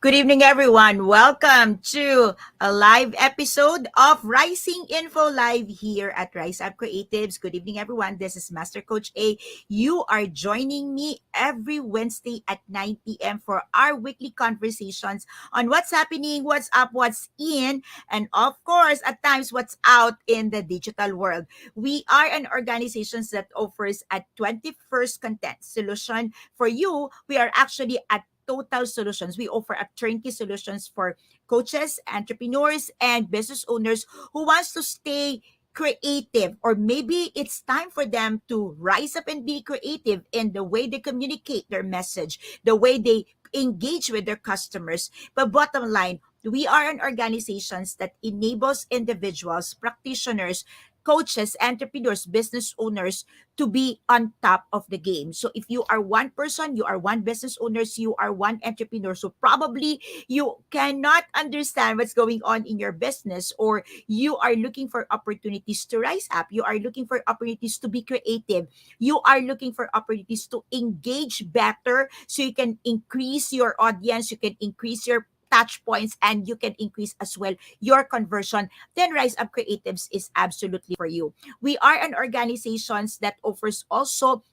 Good evening, everyone. Welcome to a live episode of Rising Info Live here at Rise Up Creatives. Good evening, everyone. This is Master Coach A. You are joining me every Wednesday at 9 p.m. for our weekly conversations on what's happening, what's up, what's in, and of course, at times, what's out in the digital world. We are an organization that offers a 21st content solution for you. We are actually at total solutions. We offer a turnkey solutions for coaches, entrepreneurs, and business owners who wants to stay creative, or maybe it's time for them to rise up and be creative in the way they communicate their message, the way they engage with their customers. But bottom line, we are an organization that enables individuals, practitioners, coaches, entrepreneurs, business owners to be on top of the game. So if you are one person, you are one business owners, you are one entrepreneur. So probably you cannot understand what's going on in your business, or you are looking for opportunities to rise up. You are looking for opportunities to be creative. You are looking for opportunities to engage better so you can increase your audience, you can increase your touch points, and you can increase as well your conversion. Then Rise Up Creatives is absolutely for you. We are an organization that offers also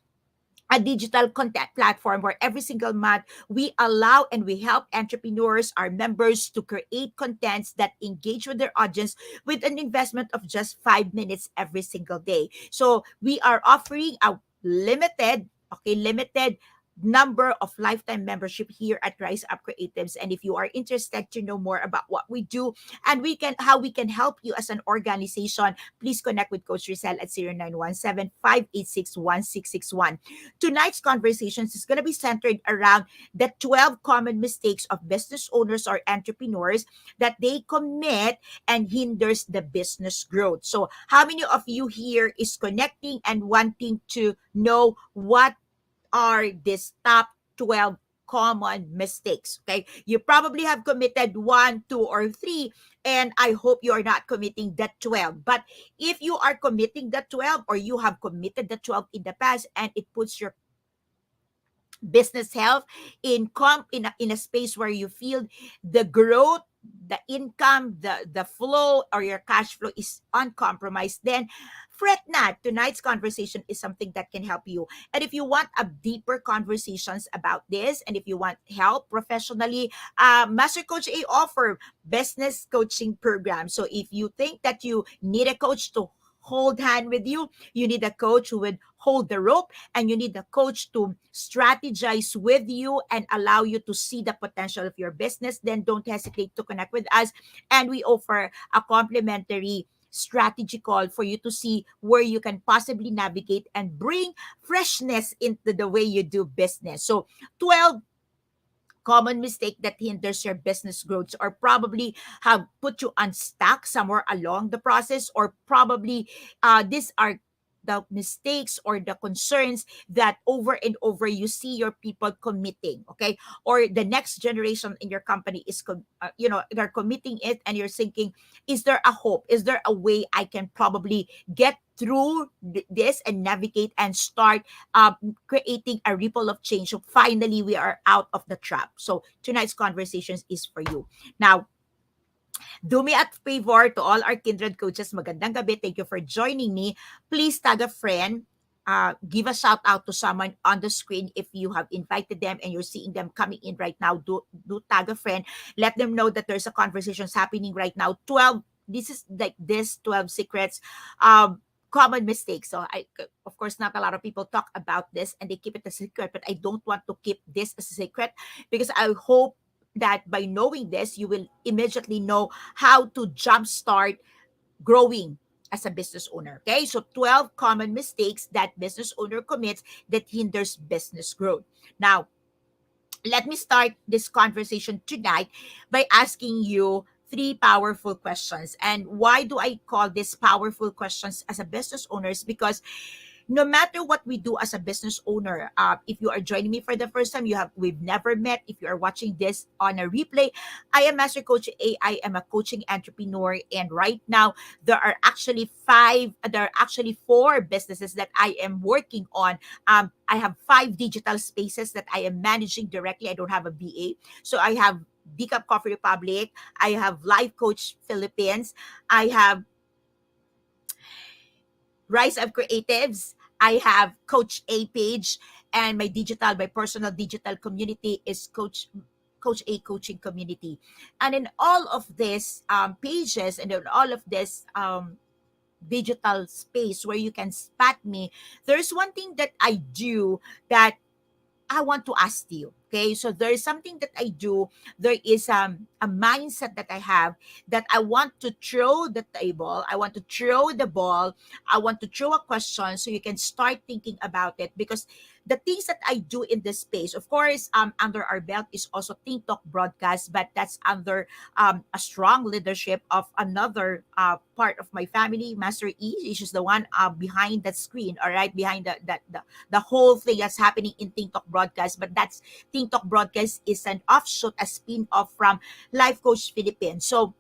a digital content platform where every single month we allow and we help entrepreneurs, our members, to create contents that engage with their audience with an investment of just 5 minutes every single day. So we are offering a limited number of lifetime membership here at Rise Up Creatives. And if you are interested to know more about what we do and how we can help you as an organization, please connect with Coach Rizal at 0917-586-1661. Tonight's conversations is going to be centered around the 12 common mistakes of business owners or entrepreneurs that they commit and hinders the business growth. So how many of you here is connecting and wanting to know what are these top 12 common mistakes? Okay, you probably have committed one, two, or three, and I hope you are not committing the 12. But if you are committing the 12, or you have committed the 12 in the past, and it puts your business health in a space where you feel the growth, the income, the flow, or your cash flow is uncompromised, then fret not. Tonight's conversation is something that can help you. And if you want a deeper conversations about this, and if you want help professionally, Master Coach A offer business coaching program. So if you think that you need a coach to hold hand with you, you need a coach who would hold the rope, and you need a coach to strategize with you and allow you to see the potential of your business, then don't hesitate to connect with us. And we offer a complimentary strategy call for you to see where you can possibly navigate and bring freshness into the way you do business. So 12 common mistake that hinders your business growth, or probably have put you unstuck somewhere along the process, or probably these are the mistakes or the concerns that over and over you see your people committing, okay, or the next generation in your company is they're committing it, and you're thinking, is there a hope, is there a way I can probably get through this and navigate and start creating a ripple of change. So finally, we are out of the trap. So tonight's conversations is for you. Now, do me a favor to all our kindred coaches. Magandang gabi. Thank you for joining me. Please tag a friend. Give a shout out to someone on the screen if you have invited them and you're seeing them coming in right now. Do tag a friend. Let them know that there's a conversations happening right now. 12. This is like this 12 secrets. Common mistakes. So of course, not a lot of people talk about this and they keep it a secret, but I don't want to keep this a secret, because I hope that by knowing this, you will immediately know how to jumpstart growing as a business owner. Okay, so 12 common mistakes that business owner commits that hinders business growth. Now, let me start this conversation tonight by asking you three powerful questions. And why do I call these powerful questions as a business owners? Because no matter what we do as a business owner, if you are joining me for the first time, we've never met. If you are watching this on a replay, I am Master Coach A. I am a coaching entrepreneur, and right now there are actually four businesses that I am working on. I have 5 digital spaces that I am managing directly. I don't have a BA, so I have Decaf Coffee Republic. I have Life Coach Philippines. I have Rise of Creatives. I have Coach A page, and my personal digital community is Coach A coaching community. And in all of these pages and in all of this digital space where you can spot me, there's one thing that I do that I want to ask you. Okay, so there is something that I do. There is a mindset that I have that I want to throw the table. I want to throw the ball. I want to throw a question so you can start thinking about it, because the things that I do in this space, of course, under our belt is also Think Talk broadcast, but that's under a strong leadership of another part of my family, Master E. She's the one behind that screen, all right, behind the whole thing that's happening in Think Talk broadcast. But that's Think Talk broadcast is an offshoot, a spin-off from Life Coach Philippines. So,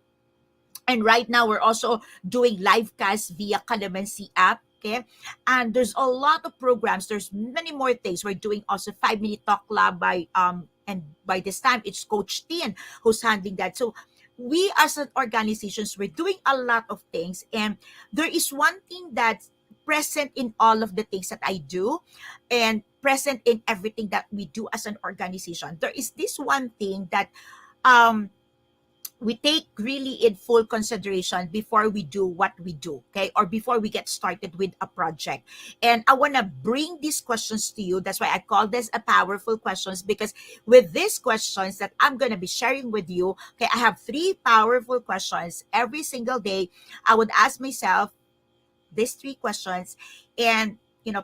and right now we're also doing live cast via Calamansi app. Okay. And there's a lot of programs. There's many more things. We're doing also 5 minute talk lab by and by this time it's Coach Tien who's handling that. So we as an organizations, we're doing a lot of things. And there is one thing that's present in all of the things that I do and present in everything that we do as an organization. There is this one thing that um we take really in full consideration before we do what we do, okay, or before we get started with a project. And I want to bring these questions to you. That's why I call this a powerful questions, because with these questions that I'm going to be sharing with you, okay, I have three powerful questions every single day. I would ask myself these three questions, and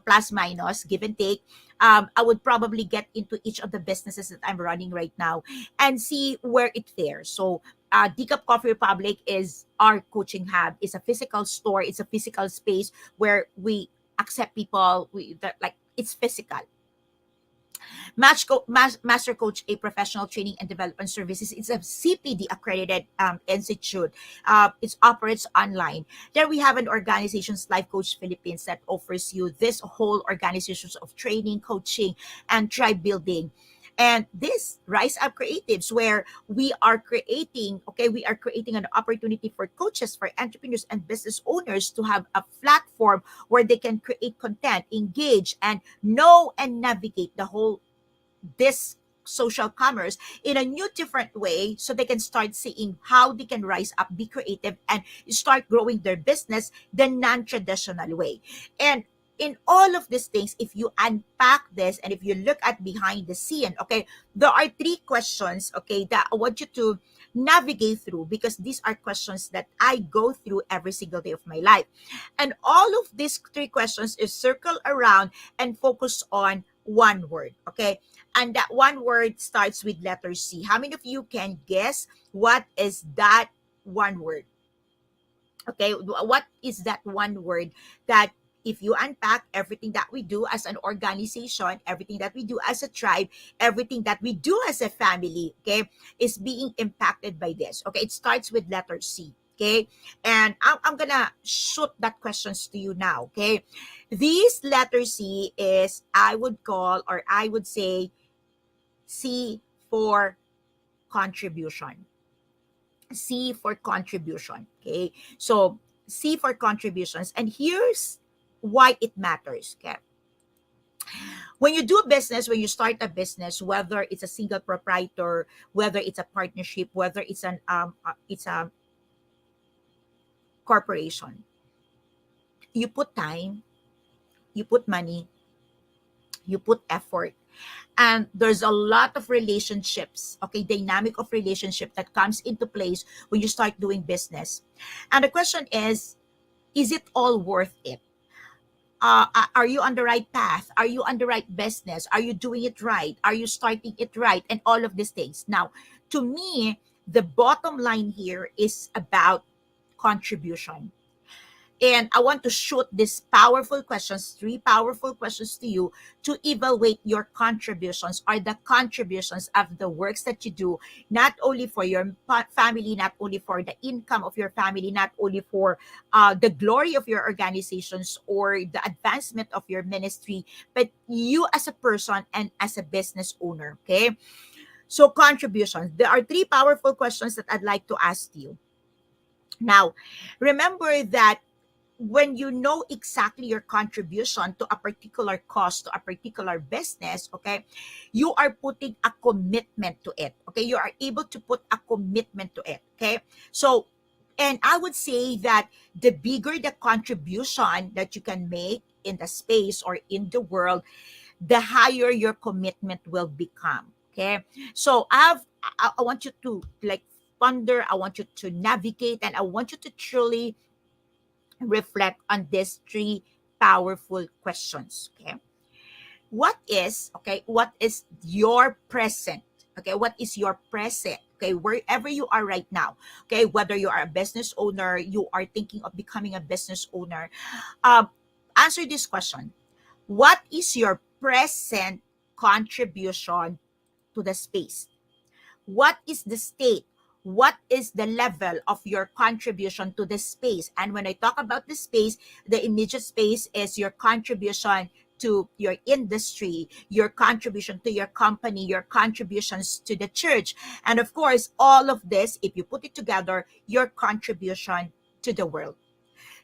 plus minus give and take. I would probably get into each of the businesses that I'm running right now and see where it fares. So Decaf Coffee Republic is our coaching hub. It's a physical store. It's a physical space where we accept people. Like it's physical. Master Coach, a professional training and development services. It's a CPD accredited institute. It operates online. There we have an organization's Life Coach Philippines that offers you this whole organizations of training, coaching, and tribe building. And this Rise Up Creatives, where we are creating an opportunity for coaches, for entrepreneurs, and business owners to have a platform where they can create content, engage, and know and navigate the whole this social commerce in a new different way, so they can start seeing how they can rise up, be creative, and start growing their business the non-traditional way. And in all of these things, if you unpack this and if you look at behind the scene, okay, there are three questions, okay, that I want you to navigate through, because these are questions that I go through every single day of my life. And all of these three questions is circle around and focus on one word, okay? And that one word starts with letter C. How many of you can guess what is that one word? Okay, what is that one word that if you unpack everything that we do as an organization, everything that we do as a tribe, everything that we do as a family, okay, is being impacted by this. Okay, it starts with letter C. Okay, and I'm gonna shoot that questions to you now. Okay, this letter C is, I would call, or I would say, C for contribution. C for contribution. Okay. So C for contributions. And here's why it matters. Okay. When you do business, when you start a business, whether it's a single proprietor, whether it's a partnership, whether it's a corporation, you put time, you put money, you put effort, and there's a lot of relationships, okay, dynamic of relationship that comes into place when you start doing business. And the question is it all worth it? Are you on the right path? Are you on the right business? Are you doing it right? Are you starting it right? And all of these things. Now, to me, the bottom line here is about contribution. And I want to shoot these powerful questions, three powerful questions to you, to evaluate your contributions, or the contributions of the works that you do, not only for your family, not only for the income of your family, not only for the glory of your organizations or the advancement of your ministry, but you as a person and as a business owner. Okay. So contributions. There are three powerful questions that I'd like to ask you. Now, remember that when you know exactly your contribution to a particular cause, to a particular business, okay, you are putting a commitment to it. Okay, you are able to put a commitment to it. Okay, so, and I would say that the bigger the contribution that you can make in the space or in the world, the higher your commitment will become. Okay, so I want you to like ponder, I want you to navigate, and I want you to truly reflect on these three powerful questions. Okay, what is your present? Okay, what is your present? Okay, wherever you are right now. Okay, whether you are a business owner, you are thinking of becoming a business owner, um answer this question. What is your present contribution to the space? What is the state? What is the level of your contribution to the space? And when I talk about the space, the immediate space is your contribution to your industry, your contribution to your company, your contributions to the church. And of course, all of this, if you put it together, your contribution to the world,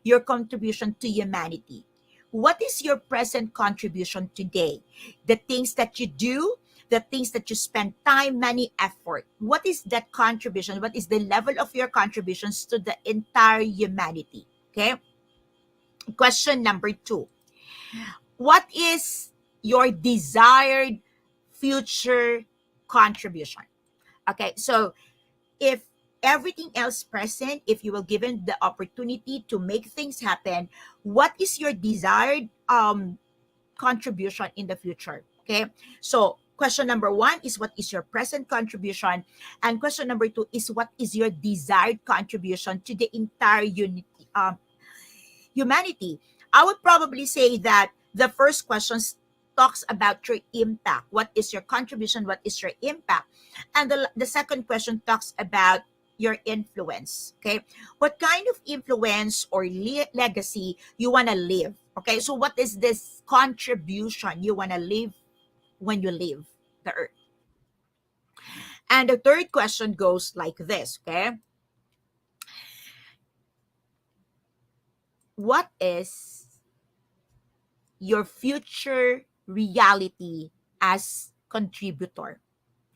your contribution to humanity. What is your present contribution today? The things that you do, the things that you spend time, money, effort. What is that contribution? What is the level of your contributions to the entire humanity? Okay. Question number two. What is your desired future contribution? Okay. So if everything else present, if you were given the opportunity to make things happen, what is your desired contribution in the future? Okay, so question number one is what is your present contribution, and question number two is what is your desired contribution to the entire humanity. I would probably say that the first question talks about your impact. What is your contribution? What is your impact? And the second question talks about your influence. Okay. What kind of influence or legacy you want to leave? Okay. So, what is this contribution you want to leave when you leave the earth? And the third question goes like this. Okay. What is your future reality as contributor?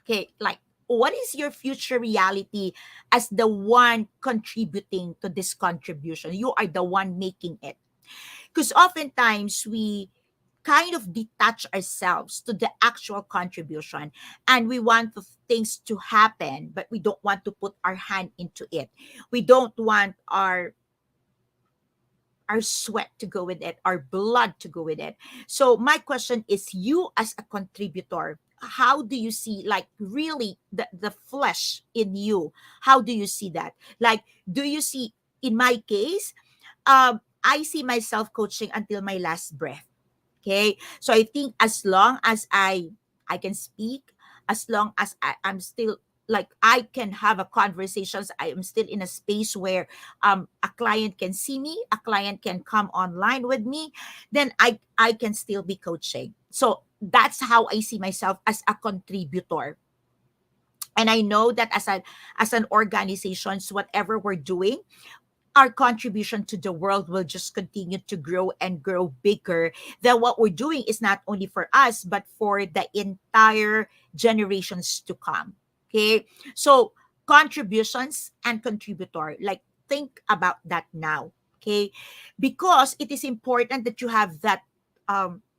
Okay, like what is your future reality as the one contributing to this contribution? You are the one making it. Because oftentimes we kind of detach ourselves to the actual contribution, and we want things to happen, but we don't want to put our hand into it. We don't want our sweat to go with it, our blood to go with it. So my question is, you as a contributor, how do you see like really the flesh in you? How do you see that? Like, do you see, in my case, I see myself coaching until my last breath. Okay. So I think as long as I can speak, as long as I'm still like I can have a conversations, I am still in a space where a client can see me, a client can come online with me, then I can still be coaching. So that's how I see myself as a contributor. And I know that as an organizations, whatever we're doing, our contribution to the world will just continue to grow and grow bigger. That what we're doing is not only for us, but for the entire generations to come. Okay. So contributions and contributor, like think about that now. Okay. Because it is important that you have that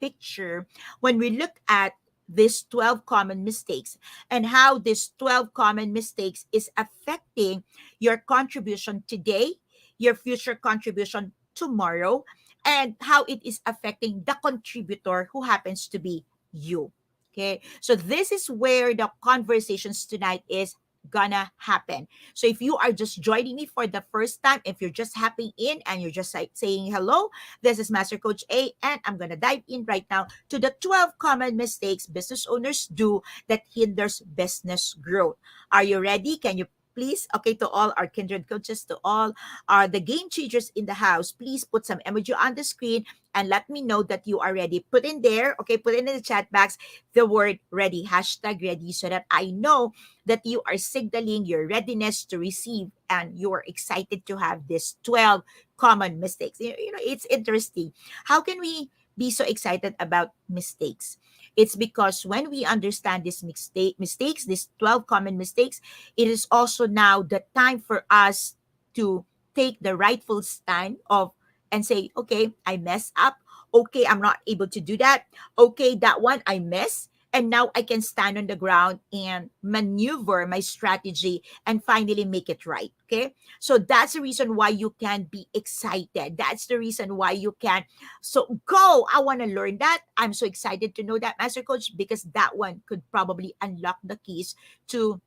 picture when we look at these 12 common mistakes and how these 12 common mistakes is affecting your contribution today, your future contribution tomorrow, and how it is affecting the contributor who happens to be you. Okay. So this is where the conversations tonight is gonna happen. So if you are just joining me for the first time, if you're just hopping in and you're just like saying hello, this is Master Coach A, and I'm gonna dive in right now to the 12 common mistakes business owners do that hinders business growth. Are you ready? Can you please, okay, to all our kindred coaches, to all are the game changers in the house, please put some emoji on the screen and let me know that you are ready. Put in there, okay, put in the chat box the word ready, hashtag ready, so that I know that you are signaling your readiness to receive and you are excited to have this 12 common mistakes. It's interesting. How can we be so excited about mistakes? It's because when we understand these mistakes, these 12 common mistakes, it is also now the time for us to take the rightful stand of and say, okay, I messed up. Okay, I'm not able to do that. Okay, that one I missed. And now I can stand on the ground and maneuver my strategy and finally make it right. Okay. So that's the reason why you can be excited. That's the reason why you can. So go. I want to learn that. I'm so excited to know that, Master Coach, because that one could probably unlock the keys to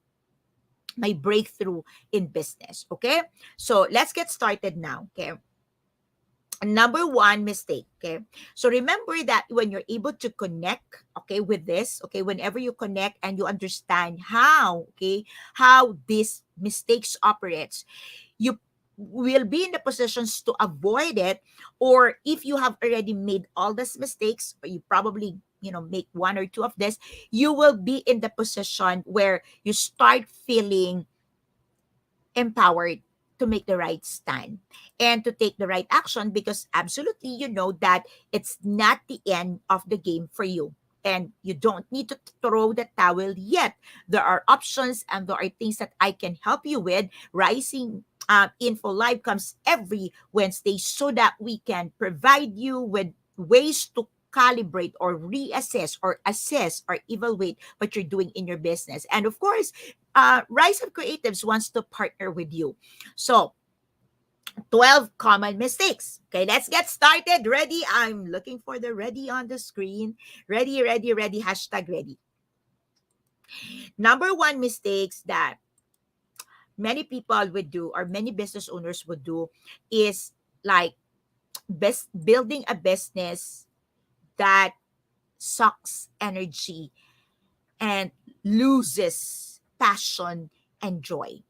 my breakthrough in business. Okay. So let's get started now. Okay. Number one mistake. Okay. So remember that when you're able to connect, okay, with this, okay, whenever you connect and you understand how, okay, how these mistakes operates, you will be in the positions to avoid it. Or if you have already made all these mistakes, or you probably make one or two of this, you will be in the position where you start feeling empowered to make the right stand and to take the right action, because absolutely you know that it's not the end of the game for you, and you don't need to throw the towel yet. There are options and there are things that I can help you with. Rising Info Live comes every Wednesday so that we can provide you with ways to calibrate or reassess or assess or evaluate what you're doing in your business. And of course, Rise of Creatives wants to partner with you. So, 12 common mistakes. Okay, let's get started. Ready? I'm looking for the ready on the screen. Ready, ready, ready. Hashtag ready. Number one mistakes that many people would do, or many business owners would do, is like building a business that sucks energy and loses passion and joy.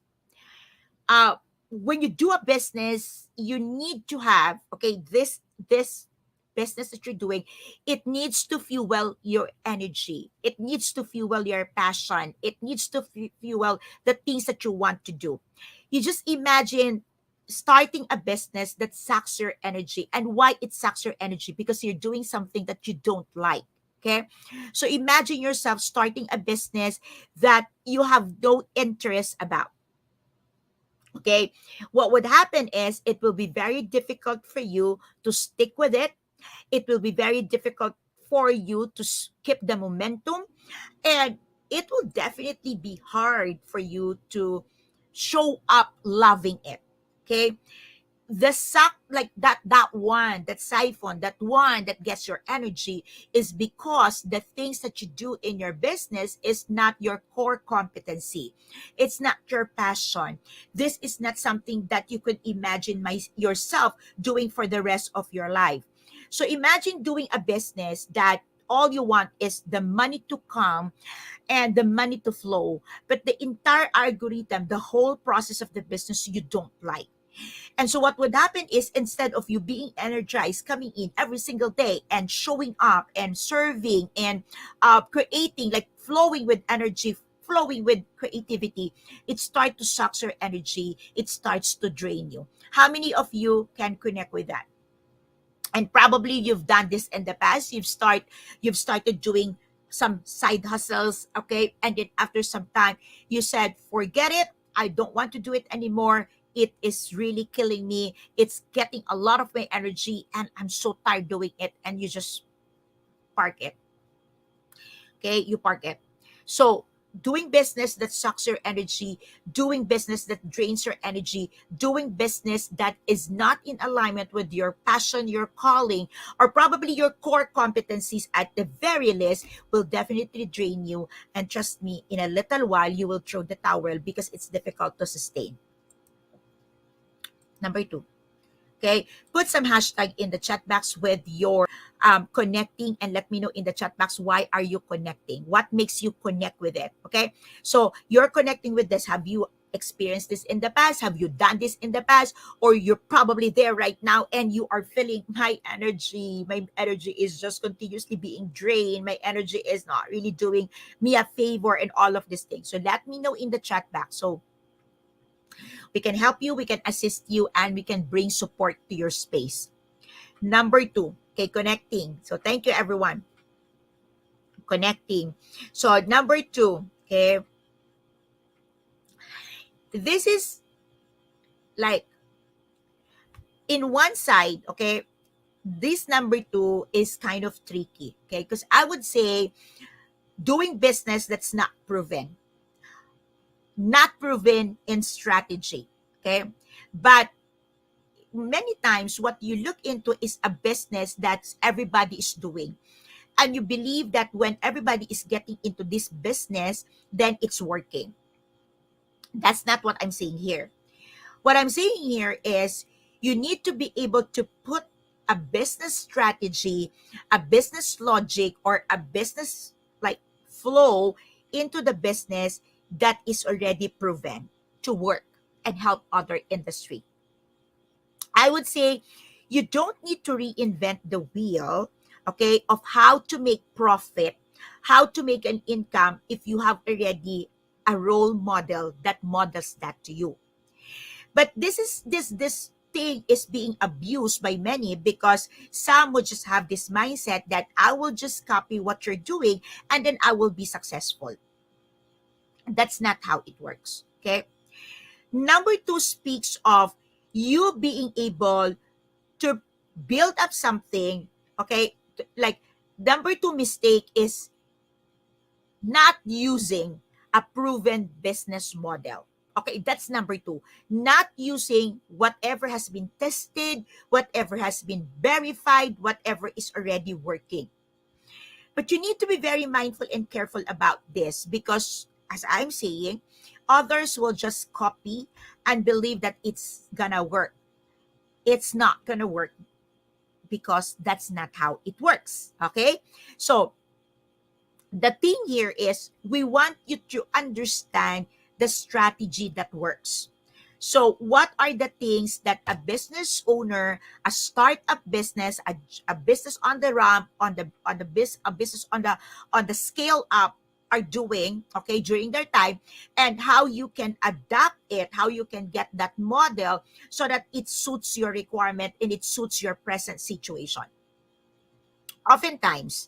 When you do a business, you need to have, okay, this business that you're doing, it needs to fuel your energy, it needs to fuel your passion, it needs to fuel the things that you want to do. You just imagine starting a business that sucks your energy. And why it sucks your energy? Because you're doing something that you don't like. Okay, so imagine yourself starting a business that you have no interest about. Okay, what would happen is it will be very difficult for you to stick with it. It will be very difficult for you to keep the momentum, and it will definitely be hard for you to show up loving it. Okay, the suck, like that siphon, that one that gets your energy, is because the things that you do in your business is not your core competency, it's not your passion. This is not something that you could imagine yourself doing for the rest of your life. So imagine doing a business that all you want is the money to come and the money to flow, but the entire algorithm, the whole process of the business, you don't like. And so what would happen is, instead of you being energized, coming in every single day and showing up and serving and creating, like flowing with energy, flowing with creativity, it starts to suck your energy. It starts to drain you. How many of you can connect with that? And probably you've done this in the past. You've started doing some side hustles, okay, and then after some time you said, forget it, I don't want to do it anymore, it is really killing me, it's getting a lot of my energy and I'm so tired doing it, and you just park it. Okay, you park it. So doing business that sucks your energy, doing business that drains your energy, doing business that is not in alignment with your passion, your calling, or probably your core competencies at the very least, will definitely drain you. And trust me, in a little while you will throw the towel because it's difficult to sustain. Number two. Okay, put some hashtag in the chat box with your connecting, and let me know in the chat box, why are you connecting, what makes you connect with it? Okay, so you're connecting with this. Have you experienced this in the past? Have you done this in the past? Or you're probably there right now and you are feeling my energy is just continuously being drained. My energy is not really doing me a favor and all of these things. So let me know in the chat box. So we can help you, we can assist you, and we can bring support to your space. Number two, okay, connecting. So thank you, everyone. Connecting. So number two, okay, this is like in one side, okay, this number two is kind of tricky, okay, because I would say doing business that's not proven in strategy, okay, but many times what you look into is a business that everybody is doing, and you believe that when everybody is getting into this business, then it's working. That's not what I'm saying here. What I'm saying here is you need to be able to put a business strategy, a business logic, or a business like flow into the business that is already proven to work and help other industry. I would say you don't need to reinvent the wheel, okay, of how to make profit, how to make an income if you have already a role model that models that to you. But this thing is being abused by many because some would just have this mindset that I will just copy what you're doing and then I will be successful. That's not how it works. Okay. Number two speaks of you being able to build up something. Okay. Like number two mistake is not using a proven business model. Okay, that's number two. Not using whatever has been tested, whatever has been verified, whatever is already working. But you need to be very mindful and careful about this because, as I'm saying, others will just copy and believe that it's gonna work. It's not gonna work because that's not how it works. Okay, so the thing here is we want you to understand the strategy that works. So what are the things that a business owner, a startup business, a business on the ramp, a business on the scale up are doing, okay, during their time, and how you can adapt it, how you can get that model so that it suits your requirement and it suits your present situation. Oftentimes,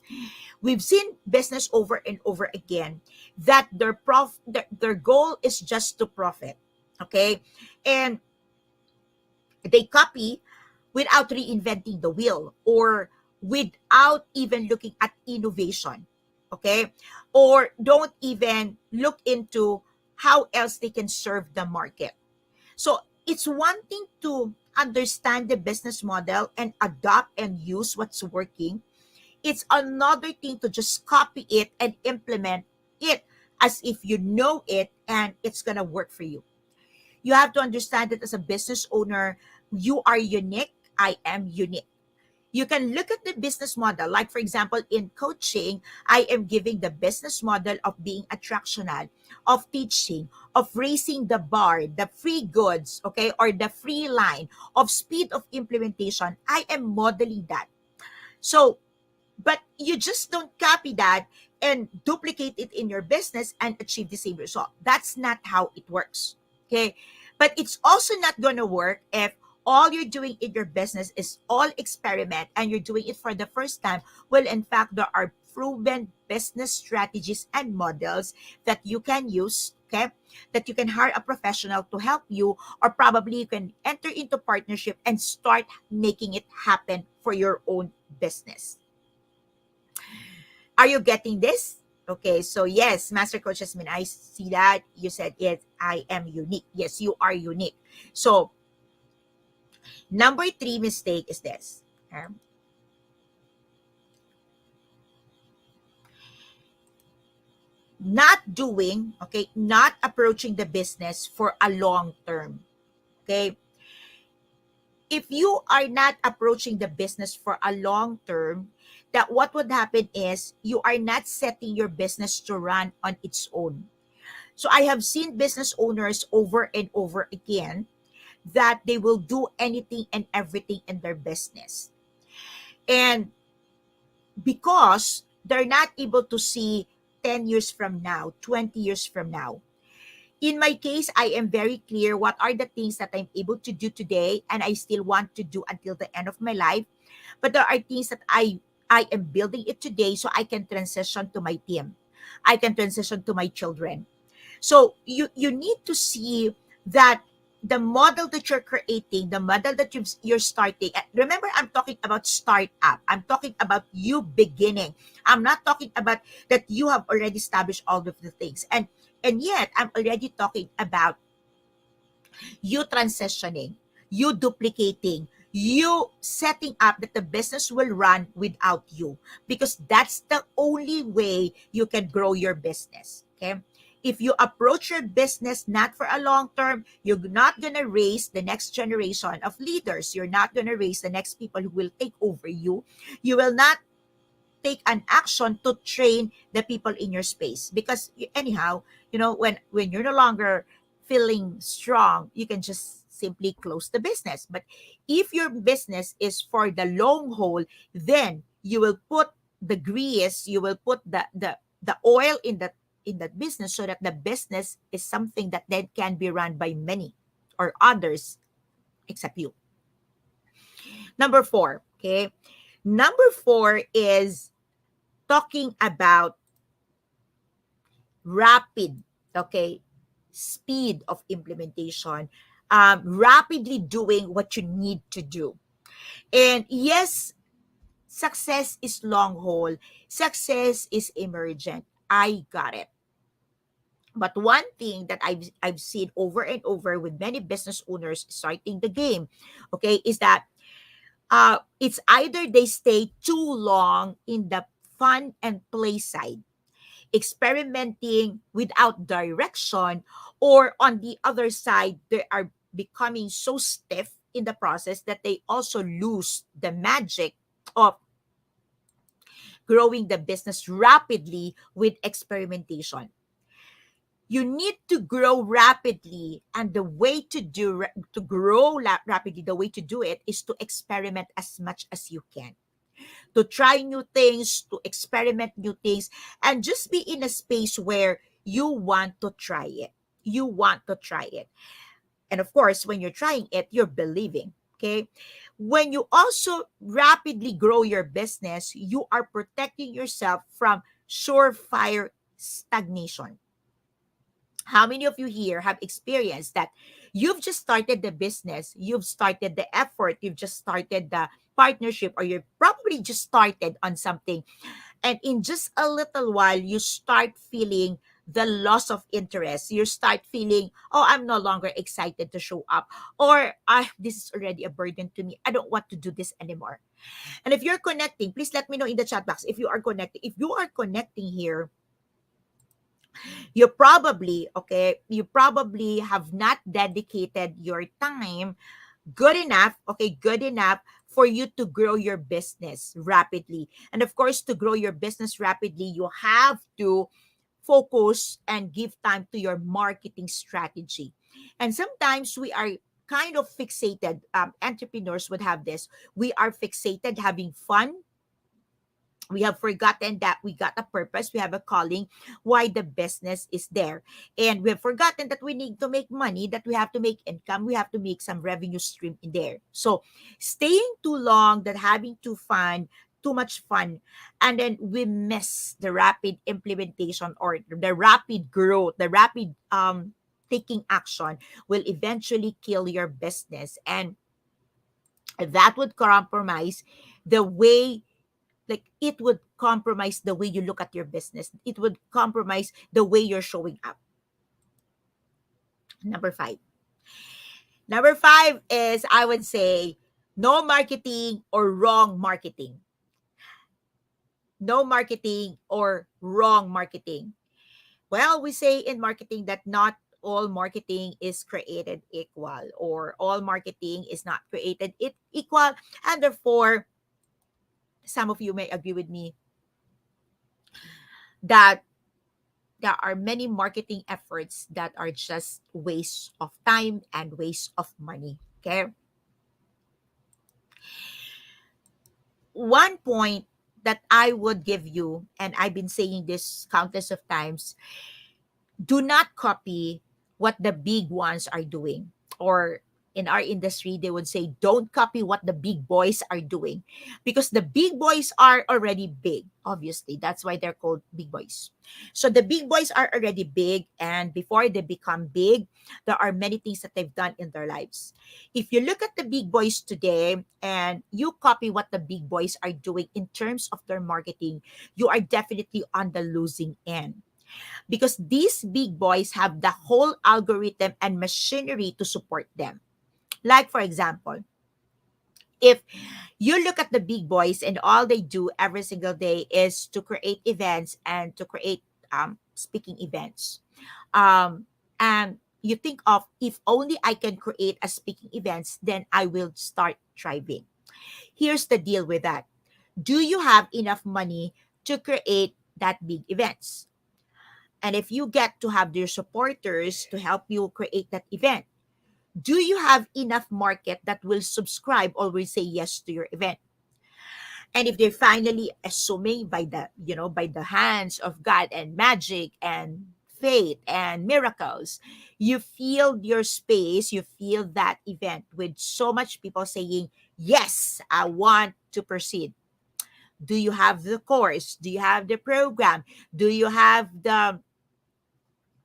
we've seen business over and over again that their goal is just to profit, okay, and they copy without reinventing the wheel or without even looking at innovation, okay, or don't even look into how else they can serve the market. So it's one thing to understand the business model and adopt and use what's working. It's another thing to just copy it and implement it as if you know it and it's going to work for you. You have to understand that as a business owner, you are unique. I am unique. You can look at the business model. Like, for example, in coaching, I am giving the business model of being attractional, of teaching, of raising the bar, the free goods, okay, or the free line, of speed of implementation. I am modeling that. So but you just don't copy that and duplicate it in your business and achieve the same result. That's not how it works. Okay. But it's also not going to work if all you're doing in your business is all experiment and you're doing it for the first time. Well, in fact, there are proven business strategies and models that you can use. Okay, that you can hire a professional to help you, or probably you can enter into partnership and start making it happen for your own business. Are you getting this? Okay, so yes, Master Coach Jasmine, I see that. You said it, I am unique. Yes, you are unique. So, number three mistake is this. Not doing, okay, not approaching the business for a long term. Okay, if you are not approaching the business for a long term, that what would happen is you are not setting your business to run on its own. So I have seen business owners over and over again that they will do anything and everything in their business. And because they're not able to see 10 years from now, 20 years from now. In my case, I am very clear what are the things that I'm able to do today and I still want to do until the end of my life. But there are things that I am building it today so I can transition to my team. I can transition to my children. So you need to see that the model that you're creating, the model that you're starting. Remember, I'm talking about startup. I'm talking about you beginning. I'm not talking about that you have already established all of the things. And yet I'm already talking about you transitioning, you duplicating, you setting up that the business will run without you, because that's the only way you can grow your business. Okay. If you approach your business not for a long term, you're not going to raise the next generation of leaders. You're not going to raise the next people who will take over you. You will not take an action to train the people in your space, because anyhow, when you're no longer feeling strong, you can just simply close the business. But if your business is for the long haul, then you will put the grease, you will put the oil in that business, so that the business is something that then can be run by many or others except you. Number 4, okay? Number 4 is talking about rapid, okay, speed of implementation, rapidly doing what you need to do. And yes, success is long haul, success is emergent. I got it. But one thing that I've seen over and over with many business owners starting the game, okay, is that it's either they stay too long in the fun and play side, experimenting without direction, or on the other side, they are becoming so stiff in the process that they also lose the magic of growing the business rapidly with experimentation. You need to grow rapidly, and the way to grow rapidly, the way to do it is to experiment as much as you can, to try new things, to experiment new things, and just be in a space where you want to try it. You want to try it. And of course, when you're trying it, you're believing. Okay. When you also rapidly grow your business, you are protecting yourself from surefire stagnation. How many of you here have experienced that you've just started the business, you've started the effort, you've just started the partnership, or you're probably just started on something, and in just a little while, you start feeling the loss of interest. You start feeling, oh, I'm no longer excited to show up, or this is already a burden to me. I don't want to do this anymore. And if you're connecting, please let me know in the chat box if you are connecting. If you are connecting here, you probably have not dedicated your time good enough, okay, good enough for you to grow your business rapidly. And of course, to grow your business rapidly, you have to focus and give time to your marketing strategy. And sometimes we are kind of fixated, entrepreneurs would have this. We are fixated having fun. We have forgotten that we got a purpose, we have a calling, why the business is there. And we have forgotten that we need to make money, that we have to make income, we have to make some revenue stream in there. So staying too long, that having too much fun, and then we miss the rapid implementation or the rapid growth, the rapid taking action will eventually kill your business. And that would compromise the way, like it would compromise the way you look at your business, it would compromise the way you're showing up. Number 5 is, I would say, no marketing or wrong marketing. No marketing or wrong marketing. Well, we say in marketing that not all marketing is created equal, or all marketing is not created equal. And therefore, some of you may agree with me that there are many marketing efforts that are just waste of time and waste of money. Okay. One point that I would give you, and I've been saying this countless of times, do not copy what the big ones are doing. Or in our industry, they would say, don't copy what the big boys are doing. Because the big boys are already big, obviously. That's why they're called big boys. So the big boys are already big. And before they become big, there are many things that they've done in their lives. If you look at the big boys today and you copy what the big boys are doing in terms of their marketing, you are definitely on the losing end, because these big boys have the whole algorithm and machinery to support them. Like, for example, if you look at the big boys and all they do every single day is to create events and to create speaking events, and you think of, if only I can create a speaking events, then I will start thriving. Here's the deal with that. Do you have enough money to create that big events? And if you get to have your supporters to help you create that event, do you have enough market that will subscribe or will say yes to your event? And if they're finally assuming by the, by the hands of God and magic and faith and miracles, you fill your space, you fill that event with so much people saying, yes, I want to proceed. Do you have the course? Do you have the program? Do you have the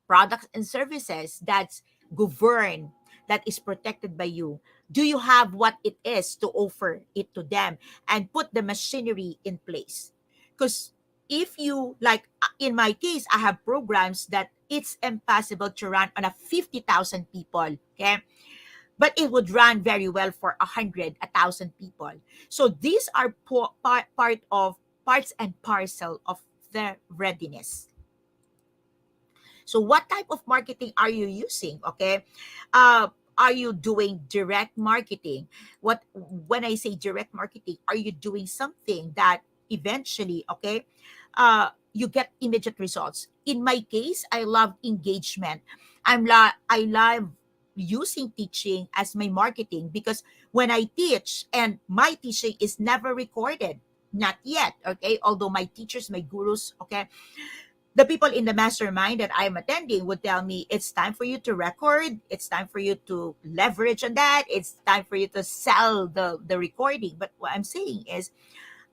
products and services that's governed, that is protected by you? Do you have what it is to offer it to them and put the machinery in place? Because if you like, in my case, I have programs that it's impossible to run on a 50,000 people. Okay. But it would run very well for 100, 1,000 people. So these are part of parts and parcel of the readiness. So what type of marketing are you using? Okay. Are you doing direct marketing? What When I say direct marketing, are you doing something that eventually, okay, you get immediate results? In my case, I love engagement. I love using teaching as my marketing, because when I teach, and my teaching is never recorded, not yet, okay, although my teachers, my gurus, okay, the people in the mastermind that I'm attending would tell me, it's time for you to record, it's time for you to leverage on that, it's time for you to sell the recording. But what I'm saying is,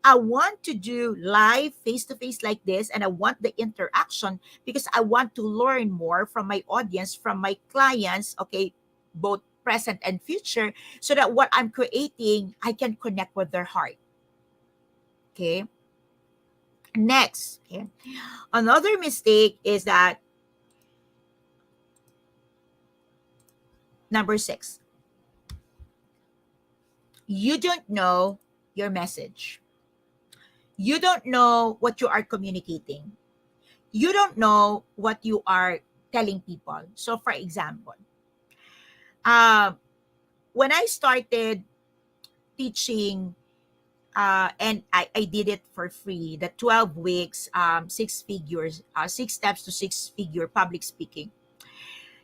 I want to do live face to face like this, and I want the interaction, because I want to learn more from my audience, from my clients, okay, both present and future, so that what I'm creating, I can connect with their heart. Okay. Next, okay, another mistake is that, number 6, you don't know your message. You don't know what you are communicating. You don't know what you are telling people. So, for example, uh, when I started teaching, and I did it for free, the 12 weeks, 6 figures, 6 steps to 6 figure public speaking.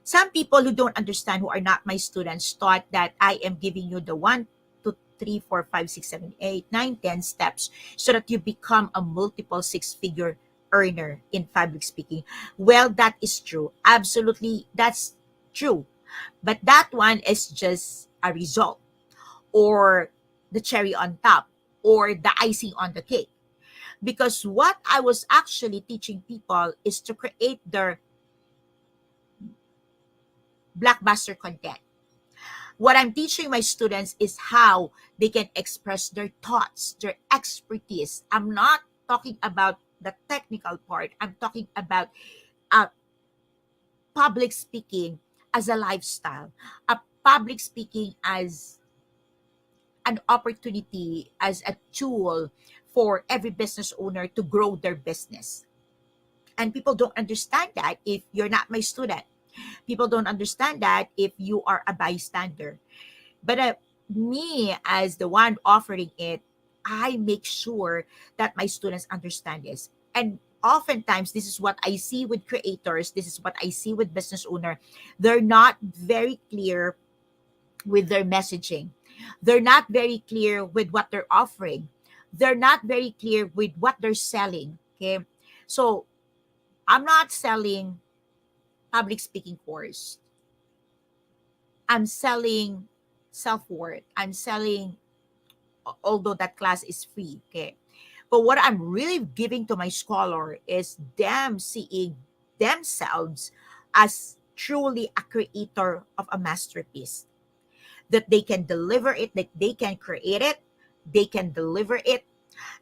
Some people who don't understand, who are not my students, thought that I am giving you the 1, 2, 3, 4, 5, 6, 7, 8, 9, 10 steps so that you become a multiple 6 figure earner in public speaking. Well, that is true. Absolutely, that's true. But that one is just a result, or the cherry on top, or the icing on the cake. Because what I was actually teaching people is to create their blockbuster content. What I'm teaching my students is how they can express their thoughts, their expertise. I'm not talking about the technical part. I'm talking about uh, public speaking as a lifestyle, a public speaking as an opportunity, as a tool for every business owner to grow their business. And people don't understand that if you're not my student. People don't understand that if you are a bystander. But me, as the one offering it, I make sure that my students understand this. And oftentimes this is what I see with creators, this is what I see with business owner. They're not very clear with their messaging. They're not very clear with what they're offering. They're not very clear with what they're selling. Okay. So I'm not selling public speaking course. I'm selling self-worth. I'm selling, although that class is free. Okay. But what I'm really giving to my scholar is them seeing themselves as truly a creator of a masterpiece, that they can deliver it, that they can create it, they can deliver it,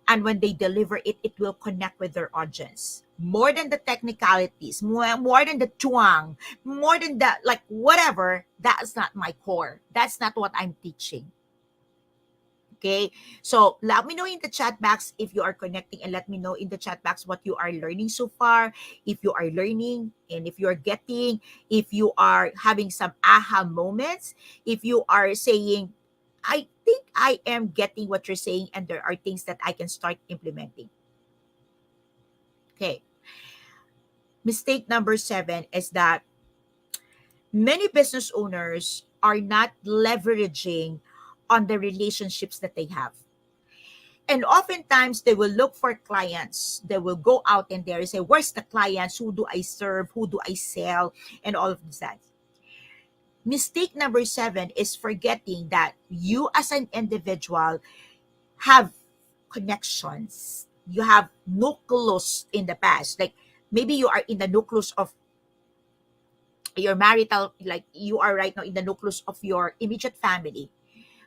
and when they deliver it, it will connect with their audience. More than the technicalities, more than the twang, more than the like whatever, that's not my core. That's not what I'm teaching. Okay, so let me know in the chat box if you are connecting, and let me know in the chat box what you are learning so far. If you are learning, and if you are getting, if you are having some aha moments, if you are saying, I think I am getting what you're saying, and there are things that I can start implementing. Okay, mistake number 7 is that many business owners are not leveraging on the relationships that they have. And oftentimes they will look for clients. They will go out and there and say, where's the clients? Who do I serve? Who do I sell? And all of that. Mistake number 7 is forgetting that you as an individual have connections. You have nucleus in the past. Like maybe you are in the nucleus of your marital, like you are right now in the nucleus of your immediate family.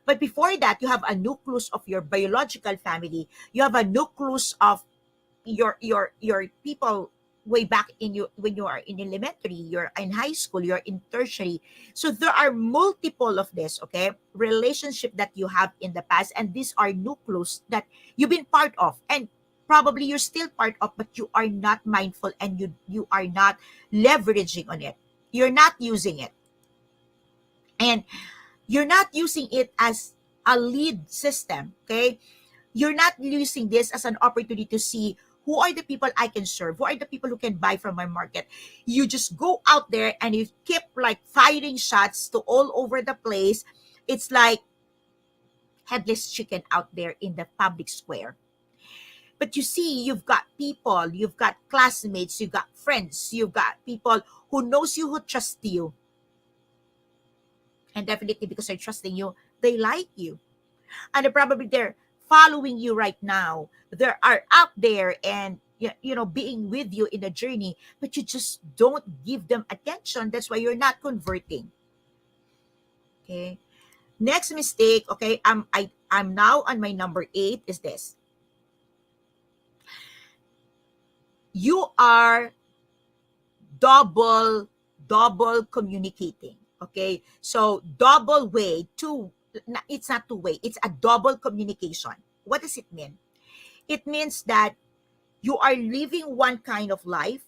But before that, you have a nucleus of your biological family. You have a nucleus of your people way back in you when you are in elementary, you're in high school, you're in tertiary. So there are multiple of this, okay, relationship that you have in the past, and these are nucleus that you've been part of, and probably you're still part of, but you are not mindful, and you are not leveraging on it. You're not using it, and you're not using it as a lead system. Okay, you're not using this as an opportunity to see who are the people I can serve, who are the people who can buy from my market. You just go out there and you keep like firing shots to all over the place. It's like headless chicken out there in the public square. But you see, you've got people, you've got classmates, you've got friends, you've got people who knows you, who trust you. And definitely because they're trusting you, they like you, and probably they're following you right now. They are out there and being with you in the journey, but you just don't give them attention. That's why you're not converting. Okay. Next mistake. Okay, I'm now on my number 8 is this. You are double communicating. Okay, so double way, two, it's not two way, it's a double communication. What does it mean? It means that you are living one kind of life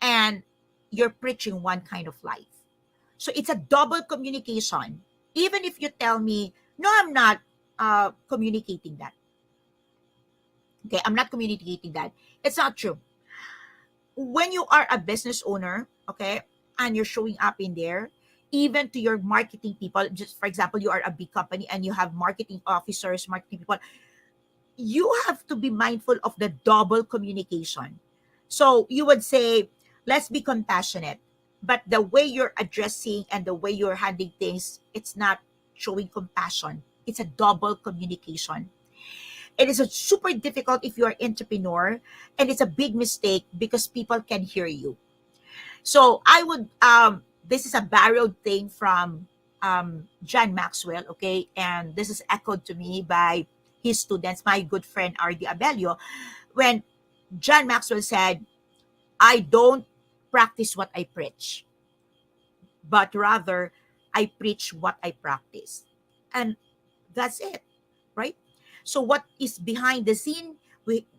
and you're preaching one kind of life. So it's a double communication. Even if you tell me, no, I'm not communicating that. Okay, I'm not communicating that. It's not true. When you are a business owner, okay, and you're showing up in there, even to your marketing people, just for example, you are a big company and you have marketing officers, marketing people, you have to be mindful of the double communication. So you would say, let's be compassionate. But the way you're addressing and the way you're handling things, it's not showing compassion. It's a double communication. It is a super difficult if you're an entrepreneur, and it's a big mistake because people can hear you. So I would this is a borrowed thing from John Maxwell, okay, and this is echoed to me by his students, my good friend R.D. Abelio, when John Maxwell said, I don't practice what I preach, but rather I preach what I practice. And that's it, right? So what is behind the scene,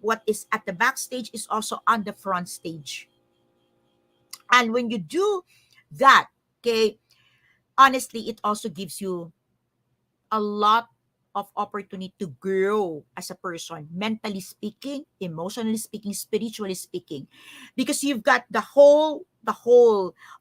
what is at the backstage is also on the front stage. And when you do that, okay, honestly, it also gives you a lot of opportunity to grow as a person, mentally speaking, emotionally speaking, spiritually speaking, because you've got the whole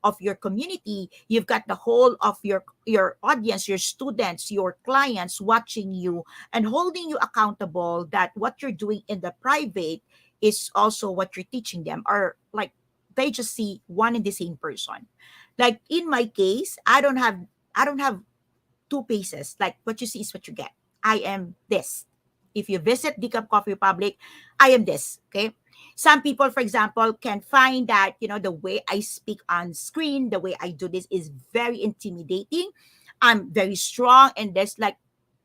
of your community, you've got the whole of your audience, your students, your clients watching you and holding you accountable that what you're doing in the private is also what you're teaching them, or like they just see one and the same person. Like in my case, I don't have two paces. Like what you see is what you get. I am this. If you visit Decaf Coffee Republic, I am this. Okay. Some people, for example, can find that, the way I speak on screen, the way I do this is very intimidating. I'm very strong and there's like,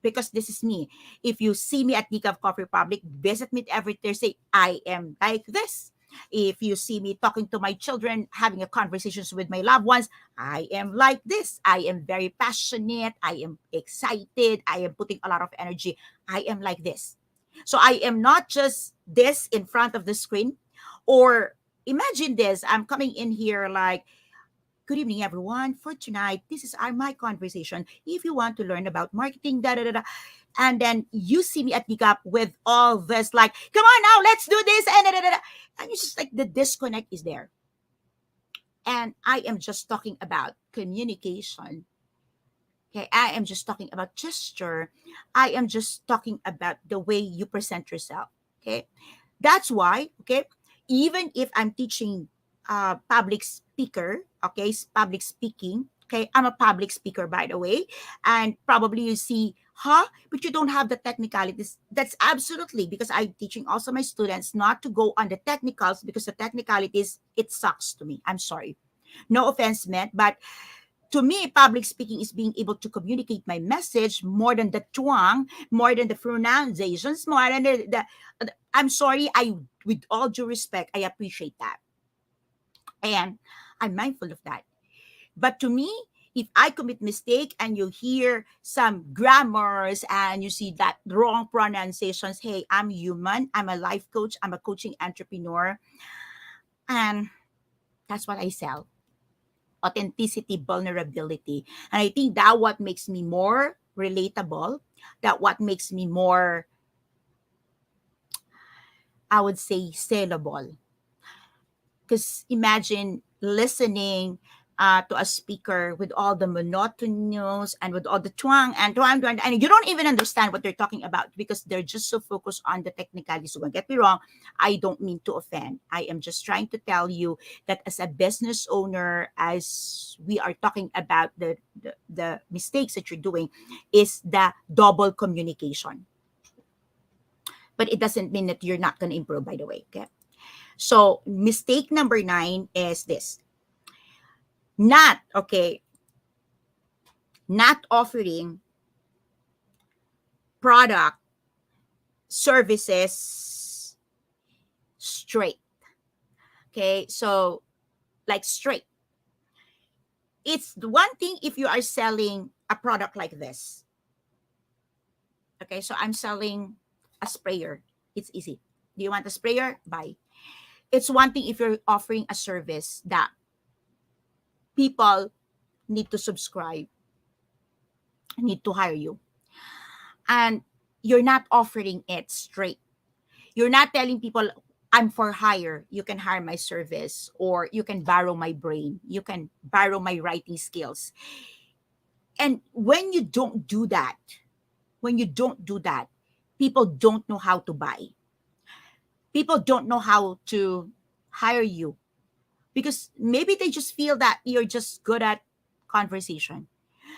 because this is me. If you see me at Decaf Coffee Republic, visit me every Thursday, I am like this. If you see me talking to my children, having a conversations with my loved ones, I am like this. I am very passionate. I am excited. I am putting a lot of energy. I am like this. So I am not just this in front of the screen, or imagine this. I'm coming in here like, good evening, everyone. For tonight, this is my conversation. If you want to learn about marketing, da da da da, and then you see me at the gap with all this, like, come on now, let's do this, and da da da da, and it's just like the disconnect is there. And I am just talking about communication. Okay, I am just talking about gesture. I am just talking about the way you present yourself. Okay, that's why. Okay, even if I'm teaching public speaker, okay, public speaking. Okay, I'm a public speaker, by the way, and probably you see, huh? But you don't have the technicalities. That's absolutely because I'm teaching also my students not to go on the technicals, because the technicalities, it sucks to me. I'm sorry, no offense meant, but to me, public speaking is being able to communicate my message more than the twang, more than the pronunciations, more than I'm sorry, with all due respect, I appreciate that. And I'm mindful of that. But to me, if I commit mistake and you hear some grammars and you see that wrong pronunciations, hey, I'm human. I'm a life coach. I'm a coaching entrepreneur. And that's what I sell. Authenticity, vulnerability. And I think that what makes me more relatable, that what makes me more, I would say, saleable. Because imagine listening to a speaker with all the monotonous and with all the twang and twang, twang, and you don't even understand what they're talking about because they're just so focused on the technicalities. So don't get me wrong, I don't mean to offend. I am just trying to tell you that as a business owner, as we are talking about the mistakes that you're doing, is the double communication. But it doesn't mean that you're not going to improve, by the way. Okay. So mistake number 9 is this. Not, okay, not offering product, services straight. Okay, so like straight. It's the one thing if you are selling a product like this. Okay, so I'm selling a sprayer. It's easy. Do you want a sprayer? Buy. It's one thing if you're offering a service that people need to subscribe, need to hire you, and you're not offering it straight. You're not telling people, I'm for hire. You can hire my service, or you can borrow my brain. You can borrow my writing skills. And when you don't do that, people don't know how to buy. People don't know how to hire you because maybe they just feel that you're just good at conversation.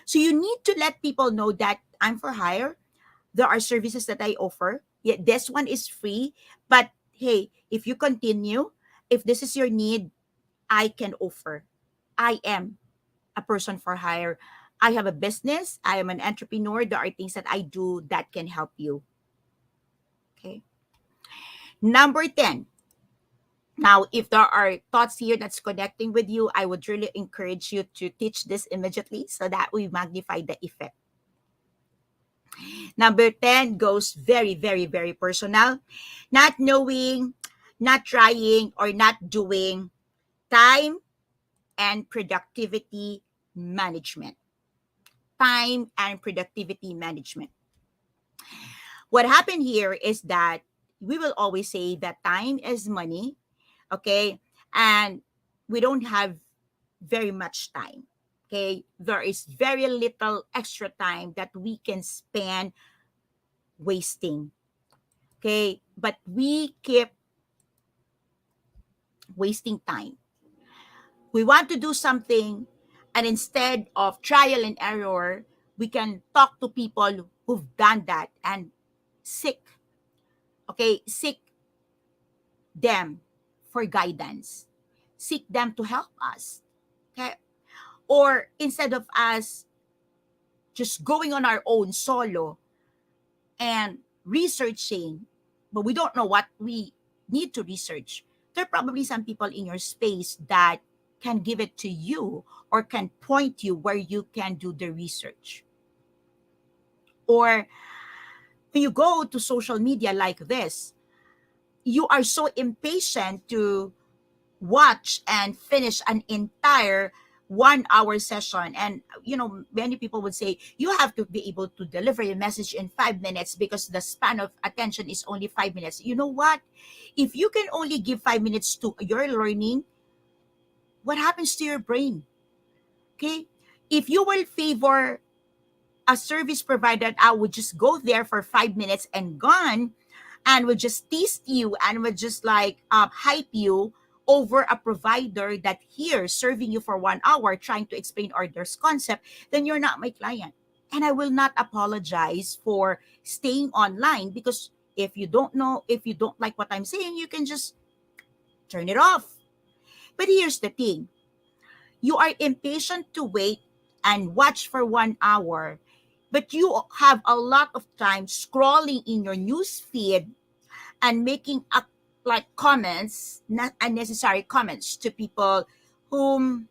So you need to let people know that I'm for hire. There are services that I offer. Yeah, this one is free, but hey, if you continue, if this is your need, I can offer. I am a person for hire. I have a business. I am an entrepreneur. There are things that I do that can help you. Okay. Number 10. Now, if there are thoughts here that's connecting with you, I would really encourage you to teach this immediately so that we magnify the effect. Number 10 goes very, very, very personal. Not knowing, not trying, or not doing time and productivity management. Time and productivity management. What happened here is that we will always say that time is money, okay? And we don't have very much time, okay? There is very little extra time that we can spend wasting, okay? But we keep wasting time. We want to do something, and instead of trial and error, we can talk to people who've done that and seek, okay, seek them for guidance, seek them to help us, okay? Or instead of us just going on our own solo and researching, but we don't know what we need to research, there are probably some people in your space that can give it to you or can point you where you can do the research. Or when you go to social media like this, you are so impatient to watch and finish an entire 1 hour session. And many people would say you have to be able to deliver a message in 5 minutes because the span of attention is only 5 minutes. You know what? If you can only give 5 minutes to your learning, what happens to your brain? Okay, if you will favor a service provider that I would just go there for 5 minutes and gone, and would just tease you and would just like hype you over a provider that here serving you for 1 hour trying to explain orders concept, then you're not my client. And I will not apologize for staying online, because if you don't know, if you don't like what I'm saying, you can just turn it off. But here's the thing: you are impatient to wait and watch for 1 hour, but you have a lot of time scrolling in your news feed and making up like comments, not unnecessary comments to people whom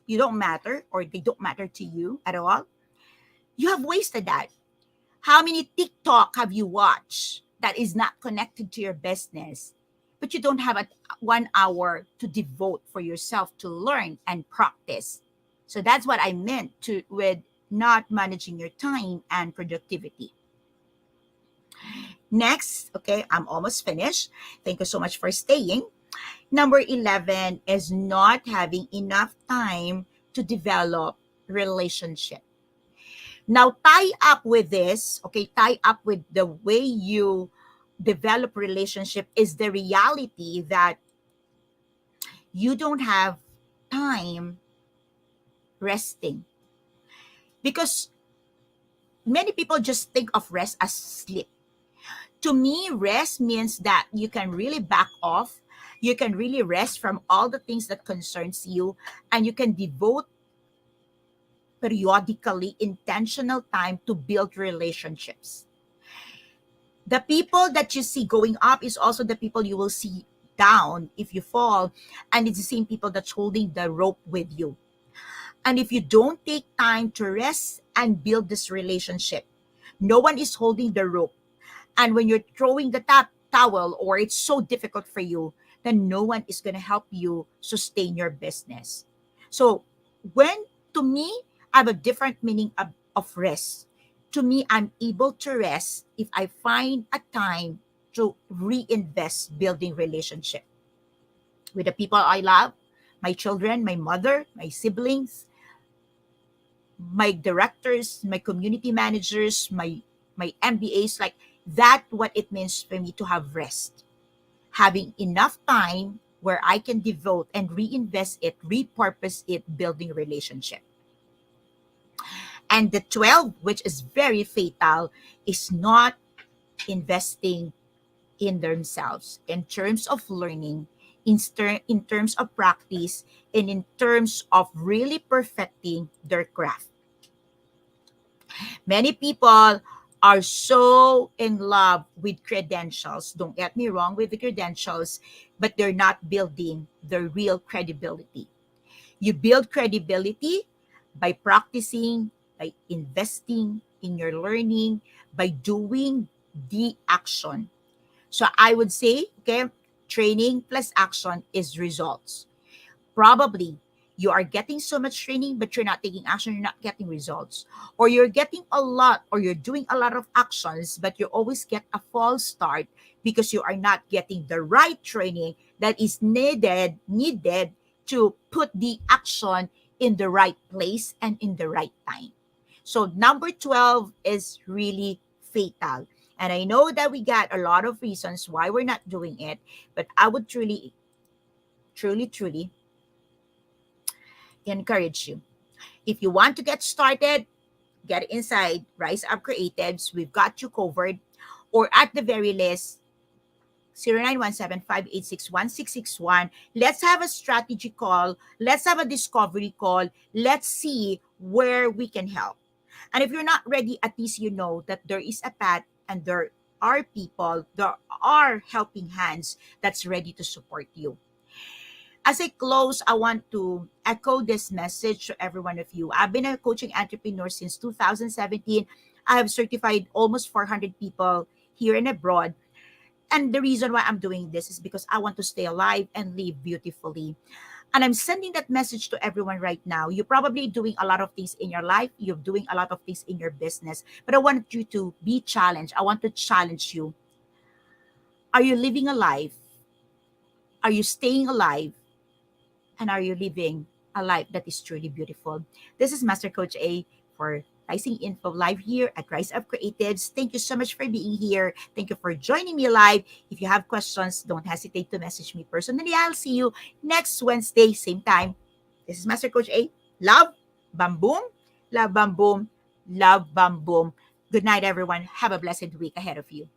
you don't matter or they don't matter to you at all. You have wasted that. How many TikTok have you watched that is not connected to your business? But you don't have a 1 hour to devote for yourself to learn and practice. So that's what I meant to with not managing your time and productivity. Next, okay, I'm almost finished. Thank you so much for staying. Number 11 is not having enough time to develop relationship. Now, tie up with this, okay, tie up with the way you develop relationship is the reality that you don't have time resting. Because many people just think of rest as sleep. To me, rest means that you can really back off. You can really rest from all the things that concerns you, and you can devote periodically intentional time to build relationships. The people that you see going up is also the people you will see down if you fall, and it's the same people that's holding the rope with you. And if you don't take time to rest and build this relationship, no one is holding the rope. And when you're throwing the towel or it's so difficult for you, then no one is going to help you sustain your business. So, when to me, I have a different meaning of rest. To me, I'm able to rest if I find a time to reinvest building relationship with the people I love, my children, my mother, my siblings, my directors, my community managers, my MBAs, like that what it means for me to have rest. Having enough time where I can devote and reinvest it, repurpose it, building relationship. And the 12, which is very fatal, is not investing in themselves in terms of learning, in terms of practice, and in terms of really perfecting their craft. Many people are so in love with credentials. Don't get me wrong with the credentials, but they're not building the real credibility. You build credibility by practicing, by investing in your learning, by doing the action. So I would say, okay, training plus action is results. Probably You are getting so much training, but you're not taking action, you're not getting results. Or you're getting a lot, or you're doing a lot of actions, but you always get a false start because you are not getting the right training that is needed to put the action in the right place and in the right time. So number 12 is really fatal. And I know that we got a lot of reasons why we're not doing it, but I would truly encourage you. If you want to get started, get inside Rise Up Creatives. We've got you covered. Or at the very least, 0917-586-1661. Let's have a strategy call. Let's have a discovery call. Let's see where we can help. And if you're not ready, at least you know that there is a path and there are people, there are helping hands that's ready to support you. As I close, I want to echo this message to every one of you. I've been a coaching entrepreneur since 2017. I have certified almost 400 people here and abroad. And the reason why I'm doing this is because I want to stay alive and live beautifully. And I'm sending that message to everyone right now. You're probably doing a lot of things in your life. You're doing a lot of things in your business. But I want you to be challenged. I want to challenge you. Are you living a life? Are you staying alive? And are you living a life that is truly beautiful? This is Master Coach A for Rising Info Live here at Rise Up Creatives. Thank you so much for being here. Thank you for joining me live. If you have questions, don't hesitate to message me personally. I'll see you next Wednesday, same time. This is Master Coach A. Love, bam boom, love, bam boom, love, bam boom. Good night, everyone. Have a blessed week ahead of you.